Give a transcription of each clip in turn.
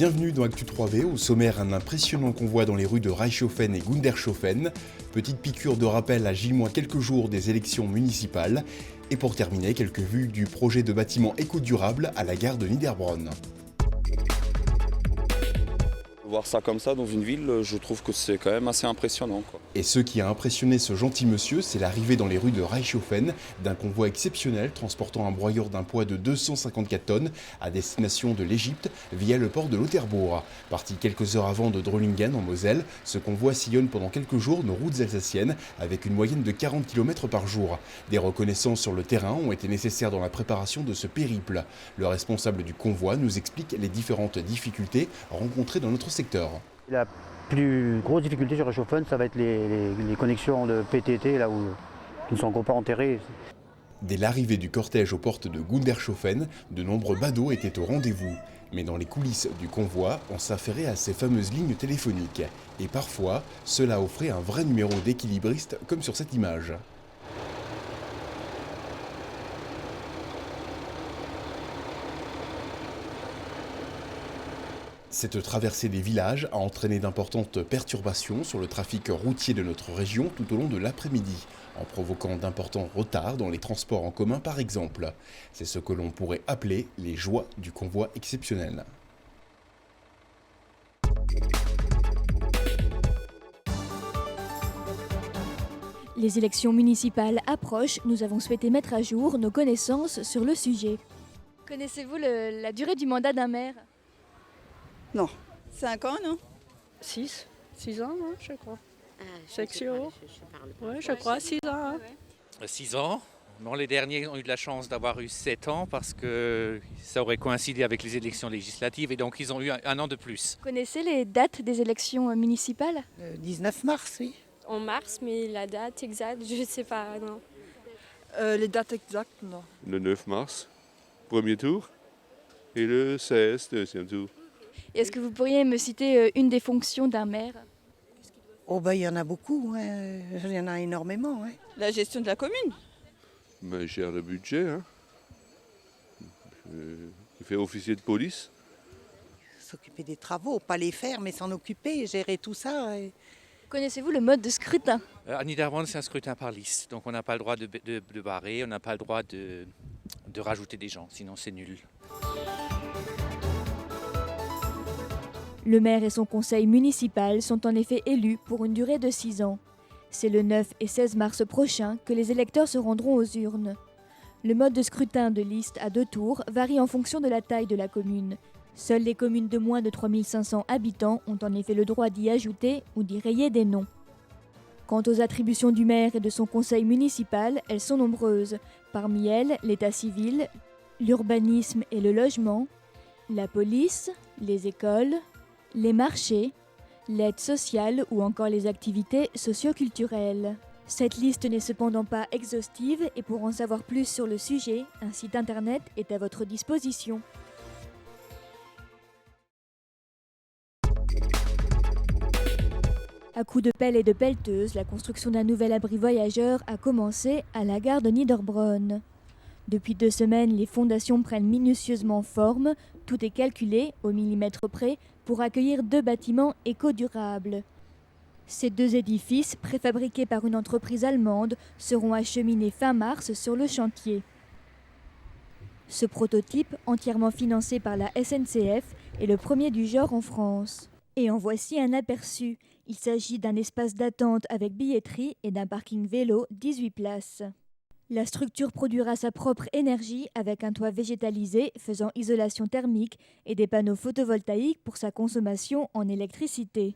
Bienvenue dans Actu 3V, au sommaire un impressionnant convoi dans les rues de Reichshofen et Gundershofen, petite piqûre de rappel à J- quelques jours des élections municipales, et pour terminer, quelques vues du projet de bâtiment éco-durable à la gare de Niederbronn. Voir ça comme ça dans une ville, je trouve que c'est quand même assez impressionnant, quoi. Et ce qui a impressionné ce gentil monsieur, c'est l'arrivée dans les rues de Reichshofen d'un convoi exceptionnel transportant un broyeur d'un poids de 254 tonnes à destination de l'Égypte via le port de Lauterbourg. Parti quelques heures avant de Drohlingen en Moselle, ce convoi sillonne pendant quelques jours nos routes alsaciennes avec une moyenne de 40 km par jour. Des reconnaissances sur le terrain ont été nécessaires dans la préparation de ce périple. Le responsable du convoi nous explique les différentes difficultés rencontrées dans notre secteur. La plus grosse difficulté sur Reichshofen, ça va être les connexions de PTT là où qui ne sont encore pas enterrées. Dès l'arrivée du cortège aux portes de Gundershofen, de nombreux badauds étaient au rendez-vous. Mais dans les coulisses du convoi, on s'affairait à ces fameuses lignes téléphoniques. Et parfois, cela offrait un vrai numéro d'équilibriste comme sur cette image. Cette traversée des villages a entraîné d'importantes perturbations sur le trafic routier de notre région tout au long de l'après-midi, en provoquant d'importants retards dans les transports en commun par exemple. C'est ce que l'on pourrait appeler les joies du convoi exceptionnel. Les élections municipales approchent, nous avons souhaité mettre à jour nos connaissances sur le sujet. Connaissez-vous la durée du mandat d'un maire ? Non. 5 ans, non? 6 ans, hein, je crois. Section. Oui, je crois, 6 ans. Hein. 6 ans. Bon, les derniers ont eu de la chance d'avoir eu 7 ans parce que ça aurait coïncidé avec les élections législatives et donc ils ont eu un an de plus. Vous connaissez les dates des élections municipales ? Le 19 mars, oui. En mars, mais la date exacte, je ne sais pas, non. Les dates exactes, non. Le 9 mars, premier tour, et le 16, deuxième tour. Est-ce que vous pourriez me citer une des fonctions d'un maire ? Oh ben il y en a beaucoup, hein. Il y en a énormément. Hein. La gestion de la commune. Mais gère le budget, hein. Il fait officier de police. S'occuper des travaux, pas les faire, mais s'en occuper, gérer tout ça. Et... Connaissez-vous le mode de scrutin ? À Niederbronn, c'est un scrutin par liste, donc on n'a pas le droit de barrer, on n'a pas le droit de rajouter des gens, sinon c'est nul. Le maire et son conseil municipal sont en effet élus pour une durée de 6 ans. C'est le 9 et 16 mars prochain que les électeurs se rendront aux urnes. Le mode de scrutin de liste à 2 tours varie en fonction de la taille de la commune. Seules les communes de moins de 3500 habitants ont en effet le droit d'y ajouter ou d'y rayer des noms. Quant aux attributions du maire et de son conseil municipal, elles sont nombreuses. Parmi elles, l'état civil, l'urbanisme et le logement, la police, les écoles, les marchés, l'aide sociale ou encore les activités socio-culturelles. Cette liste n'est cependant pas exhaustive et pour en savoir plus sur le sujet, un site internet est à votre disposition. À coups de pelle et de pelleteuse, la construction d'un nouvel abri voyageurs a commencé à la gare de Niederbronn. Depuis 2 semaines, les fondations prennent minutieusement forme, tout est calculé au millimètre près pour accueillir 2 bâtiments éco-durables. Ces 2 édifices, préfabriqués par une entreprise allemande, seront acheminés fin mars sur le chantier. Ce prototype, entièrement financé par la SNCF, est le premier du genre en France. Et en voici un aperçu. Il s'agit d'un espace d'attente avec billetterie et d'un parking vélo 18 places. La structure produira sa propre énergie avec un toit végétalisé faisant isolation thermique et des panneaux photovoltaïques pour sa consommation en électricité.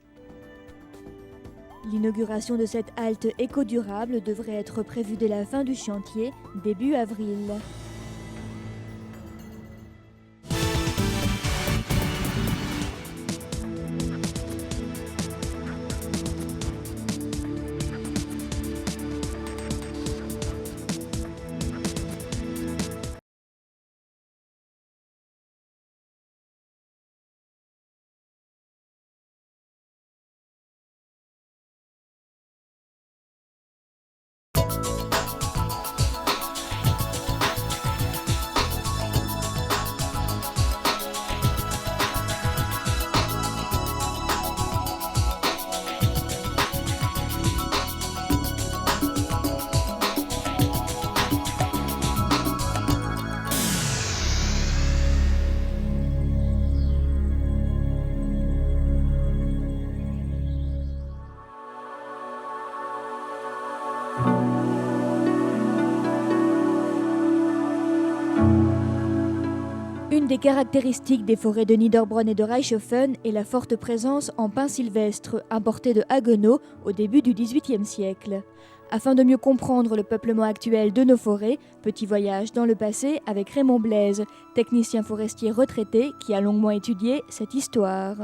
L'inauguration de cette halte éco-durable devrait être prévue dès la fin du chantier, début avril. L'une des caractéristiques des forêts de Niederbronn et de Reichshofen est la forte présence en pins sylvestres importés de Haguenau au début du XVIIIe siècle. Afin de mieux comprendre le peuplement actuel de nos forêts, petit voyage dans le passé avec Raymond Blaise, technicien forestier retraité qui a longuement étudié cette histoire.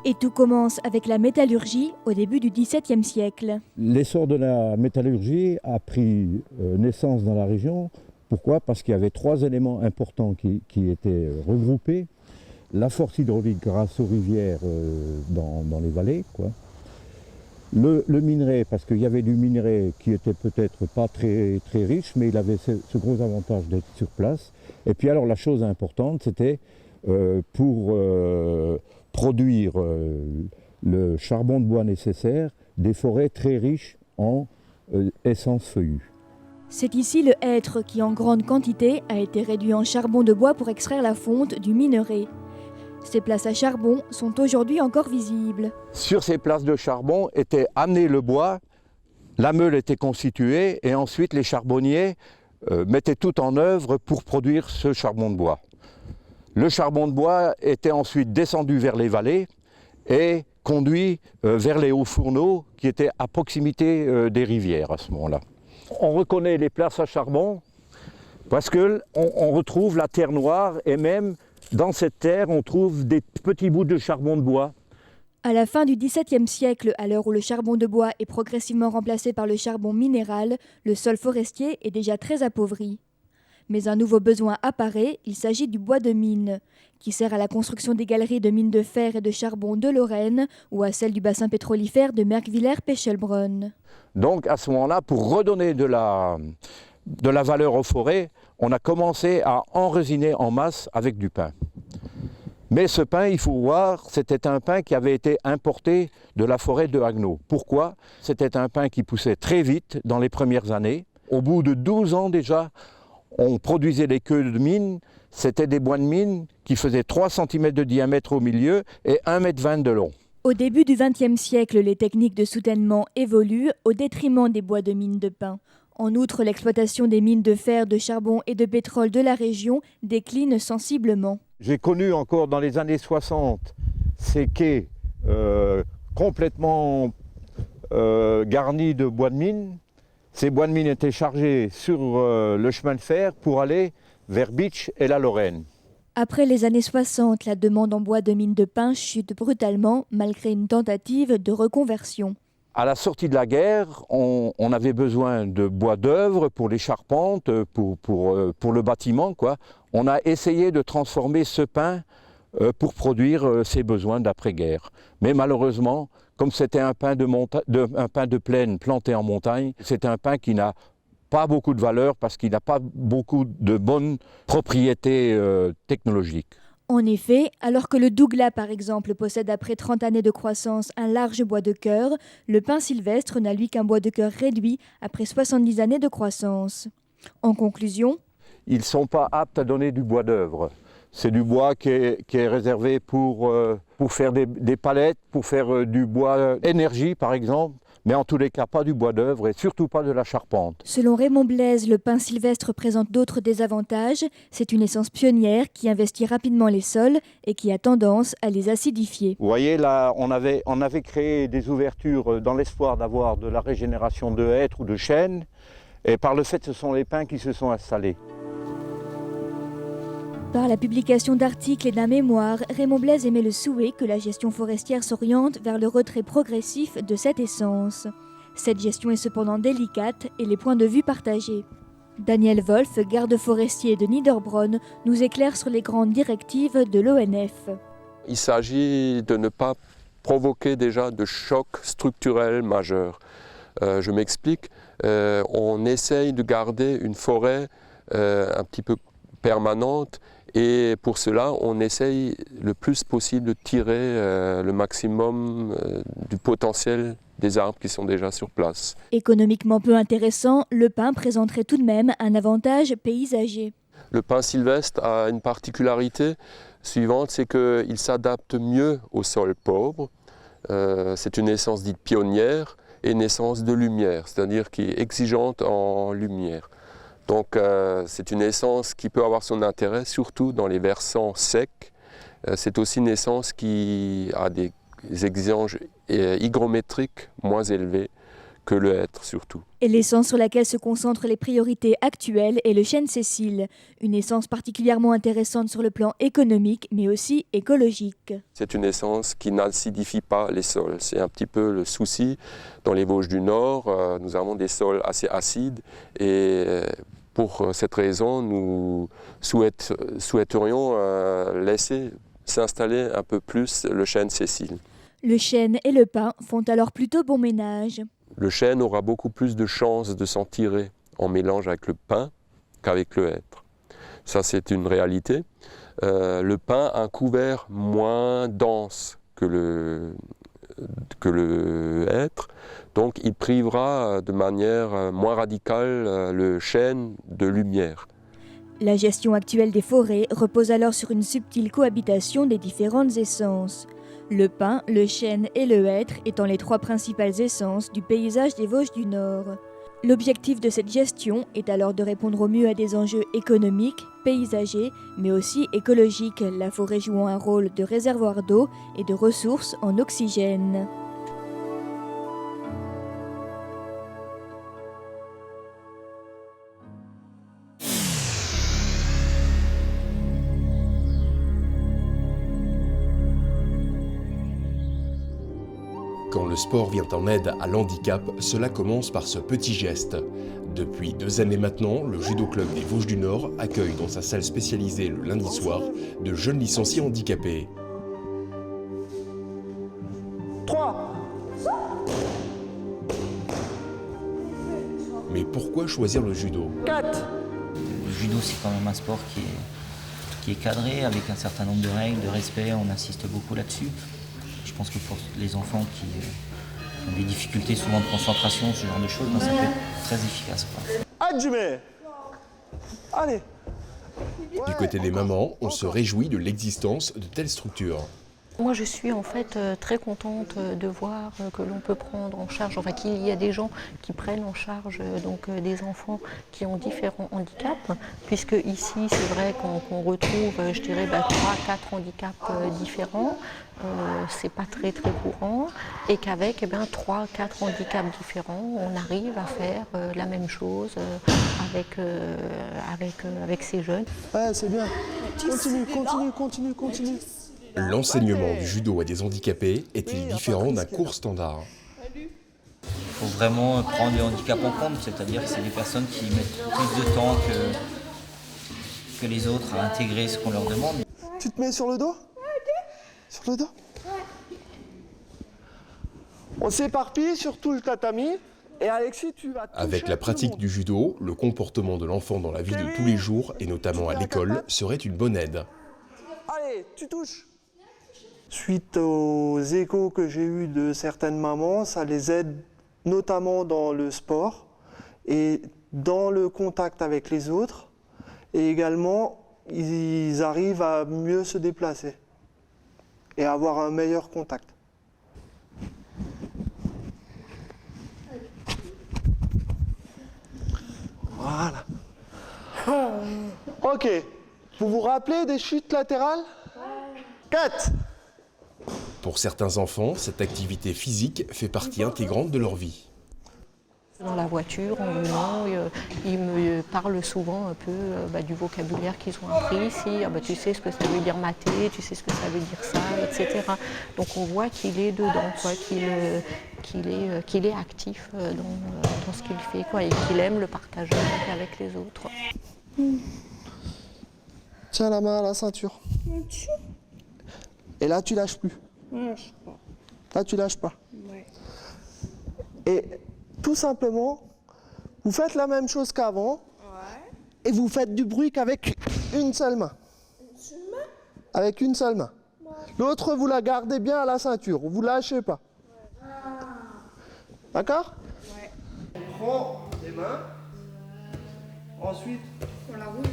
Et tout commence avec la métallurgie au début du XVIIe siècle. L'essor de la métallurgie a pris naissance dans la région. Pourquoi ? Parce qu'il y avait 3 éléments importants qui étaient regroupés. La force hydraulique grâce aux rivières dans les vallées, quoi. Le minerai, parce qu'il y avait du minerai qui était peut-être pas très, très riche, mais il avait ce gros avantage d'être sur place. Et puis alors la chose importante, c'était pour produire le charbon de bois nécessaire, des forêts très riches en essence feuillue. C'est ici le hêtre qui, en grande quantité, a été réduit en charbon de bois pour extraire la fonte du minerai. Ces places à charbon sont aujourd'hui encore visibles. Sur ces places de charbon était amené le bois, la meule était constituée et ensuite les charbonniers mettaient tout en œuvre pour produire ce charbon de bois. Le charbon de bois était ensuite descendu vers les vallées et conduit vers les hauts fourneaux qui étaient à proximité des rivières à ce moment-là. On reconnaît les places à charbon parce qu'on retrouve la terre noire et même dans cette terre on trouve des petits bouts de charbon de bois. À la fin du XVIIe siècle, à l'heure où le charbon de bois est progressivement remplacé par le charbon minéral, le sol forestier est déjà très appauvri. Mais un nouveau besoin apparaît, il s'agit du bois de mine, qui sert à la construction des galeries de mines de fer et de charbon de Lorraine ou à celle du bassin pétrolifère de Merkwiller-Pechelbronn. Donc à ce moment-là, pour redonner de la valeur aux forêts, on a commencé à enrésiner en masse avec du pin. Mais ce pin, il faut voir, c'était un pin qui avait été importé de la forêt de Haguenau. Pourquoi ? C'était un pin qui poussait très vite dans les premières années. Au bout de 12 ans déjà, on produisait des queues de mine, c'était des bois de mine qui faisaient 3 cm de diamètre au milieu et 1,20 m de long. Au début du XXe siècle, les techniques de soutènement évoluent au détriment des bois de mine de pin. En outre, l'exploitation des mines de fer, de charbon et de pétrole de la région décline sensiblement. J'ai connu encore dans les années 60 ces quais complètement garnis de bois de mine. Ces bois de mine étaient chargés sur le chemin de fer pour aller vers Bitche et la Lorraine. Après les années 60, la demande en bois de mine de pin chute brutalement malgré une tentative de reconversion. À la sortie de la guerre, on avait besoin de bois d'œuvre pour les charpentes, pour le bâtiment, quoi. On a essayé de transformer ce pin pour produire ses besoins d'après-guerre. Mais malheureusement, comme c'était un pin de plaine planté en montagne, c'est un pin qui n'a pas beaucoup de valeur parce qu'il n'a pas beaucoup de bonnes propriétés technologiques. En effet, alors que le Douglas par exemple possède après 30 années de croissance un large bois de cœur, le pin sylvestre n'a lui qu'un bois de cœur réduit après 70 années de croissance. En conclusion, ils ne sont pas aptes à donner du bois d'œuvre. C'est du bois qui est réservé pour faire des palettes, pour faire du bois énergie par exemple, mais en tous les cas pas du bois d'œuvre et surtout pas de la charpente. Selon Raymond Blaise, le pin sylvestre présente d'autres désavantages. C'est une essence pionnière qui investit rapidement les sols et qui a tendance à les acidifier. Vous voyez là, on avait créé des ouvertures dans l'espoir d'avoir de la régénération de hêtres ou de chênes et par le fait ce sont les pins qui se sont installés. Par la publication d'articles et d'un mémoire, Raymond Blaise émet le souhait que la gestion forestière s'oriente vers le retrait progressif de cette essence. Cette gestion est cependant délicate et les points de vue partagés. Daniel Wolf, garde forestier de Niederbronn, nous éclaire sur les grandes directives de l'ONF. Il s'agit de ne pas provoquer déjà de choc structurel majeur. Je m'explique, on essaye de garder une forêt un petit peu permanente. Et pour cela, on essaye le plus possible de tirer le maximum du potentiel des arbres qui sont déjà sur place. Économiquement peu intéressant, le pin présenterait tout de même un avantage paysager. Le pin sylvestre a une particularité suivante, c'est qu'il s'adapte mieux au sol pauvre. C'est une essence dite pionnière et une essence de lumière, c'est-à-dire qui est exigeante en lumière. Donc c'est une essence qui peut avoir son intérêt, surtout dans les versants secs. C'est aussi une essence qui a des exigences hygrométriques moins élevées que le hêtre surtout. Et l'essence sur laquelle se concentrent les priorités actuelles est le chêne Cécile, une essence particulièrement intéressante sur le plan économique mais aussi écologique. C'est une essence qui n'acidifie pas les sols. C'est un petit peu le souci. Dans les Vosges du Nord, nous avons des sols assez acides et pour cette raison, nous souhaiterions laisser s'installer un peu plus le chêne Cécile. Le chêne et le pin font alors plutôt bon ménage. Le chêne aura beaucoup plus de chances de s'en tirer en mélange avec le pin qu'avec le hêtre. Ça, c'est une réalité. Le pin a un couvert moins dense que le hêtre, donc il privera de manière moins radicale le chêne de lumière. La gestion actuelle des forêts repose alors sur une subtile cohabitation des différentes essences. Le pin, le chêne et le hêtre étant les 3 principales essences du paysage des Vosges du Nord. L'objectif de cette gestion est alors de répondre au mieux à des enjeux économiques, paysagers, mais aussi écologiques, la forêt jouant un rôle de réservoir d'eau et de ressources en oxygène. Quand le sport vient en aide à l'handicap, cela commence par ce petit geste. Depuis 2 années maintenant, le Judo Club des Vosges du Nord accueille dans sa salle spécialisée le lundi soir de jeunes licenciés handicapés. 3. Mais pourquoi choisir le judo? 4. Le judo, c'est quand même un sport qui est cadré, avec un certain nombre de règles, de respect, on insiste beaucoup là-dessus. Je pense que pour les enfants qui ont des difficultés souvent de concentration, ce genre de choses, ça peut être très efficace. Adjumé. Allez. Du côté des mamans, on se réjouit de l'existence de telles structures. Moi, je suis en fait très contente de voir que l'on peut prendre en charge, enfin qu'il y a des gens qui prennent en charge donc des enfants qui ont différents handicaps, puisque ici, c'est vrai qu'on retrouve, je dirais, 3-4 handicaps différents. C'est pas très courant, et qu'avec 3-4 handicaps différents, on arrive à faire la même chose avec ces jeunes. Ouais, c'est bien. Continue. L'enseignement du judo à des handicapés est-il différent d'un cours standard? Il faut vraiment prendre les handicaps en compte, c'est-à-dire que c'est des personnes qui mettent plus de temps que les autres à intégrer ce qu'on leur demande. Tu te mets sur le dos? Sur le dos? On s'éparpille sur tout le tatami. Et Alexis, tu vas toucher. Avec la pratique du judo, le comportement de l'enfant dans la vie de tous les jours, et notamment à l'école, serait une bonne aide. Allez, tu touches. Suite aux échos que j'ai eus de certaines mamans, ça les aide notamment dans le sport et dans le contact avec les autres. Et également, ils arrivent à mieux se déplacer et à avoir un meilleur contact. Voilà. Ok. Vous vous rappelez des chutes latérales? 4. Pour certains enfants, cette activité physique fait partie intégrante de leur vie. Dans la voiture, en venant, ils me parlent souvent un peu du vocabulaire qu'ils ont appris ici. Tu sais ce que ça veut dire mater, tu sais ce que ça veut dire ça, etc. Donc on voit qu'il est dedans, qu'il est actif dans ce qu'il fait, et qu'il aime le partager avec les autres. Tiens la main à la ceinture. Et là, tu lâches plus. Là, tu lâches pas. Et tout simplement, vous faites la même chose qu'avant, et vous faites du bruit qu'avec une seule main. Avec une seule main. L'autre, vous la gardez bien à la ceinture, vous lâchez pas. D'accord? Prends les mains. Ensuite, on la roule.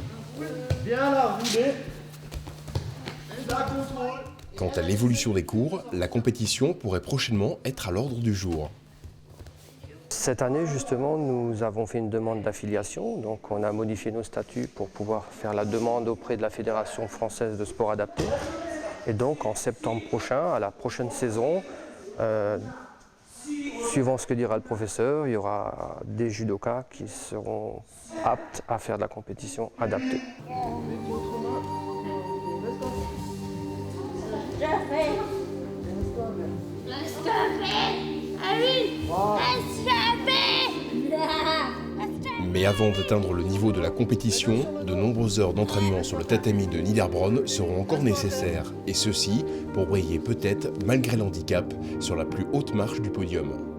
Bien la rouler. La contrôle. Quant à l'évolution des cours, la compétition pourrait prochainement être à l'ordre du jour. Cette année, justement, nous avons fait une demande d'affiliation. Donc, on a modifié nos statuts pour pouvoir faire la demande auprès de la Fédération française de sport adapté. Et donc, en septembre prochain, à la prochaine saison, suivant ce que dira le professeur, il y aura des judokas qui seront aptes à faire de la compétition adaptée. Mais avant d'atteindre le niveau de la compétition, de nombreuses heures d'entraînement sur le tatami de Niederbronn seront encore nécessaires, et ceci pour briller peut-être, malgré l'handicap, sur la plus haute marche du podium.